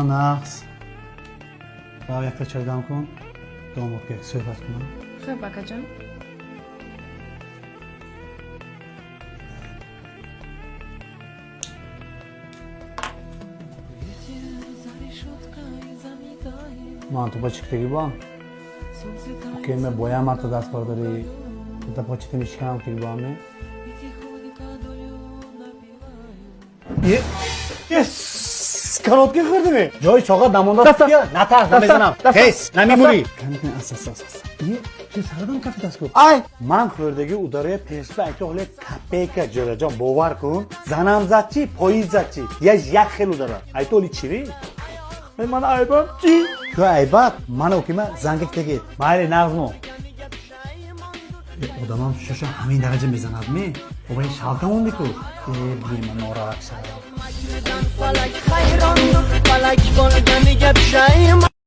naqs. Va yakta choydan kun do'motga suhbat qilaman. Xo'p, akajon. Man tu почтеги бон. Окей, मैं बोया मारता 10 पर्दरी. तो почте мишкам की बामे. Yes! Kanot ke kırdı mı? Joy çoğa damonda ya. Nata, namazanam. Kes, namimuri. Kanka asas. Ye, te saradan kafe dasko. Ay, man kırdagi udaraya persba ayta hole kapeka jorajon bovar kun. Zanamzatchi, poyizatchi. Ya yak khel udara. Ayta oli chiri. Ay mana aybam chi. Yo aybat, mana okima zangekdagi. Mayli nazmo. Odamam shosha hamin daraja mezanadmi? Obay shaltamondiku. Bilman norarak shayar. فلک خیران فلک بردن گپ شایم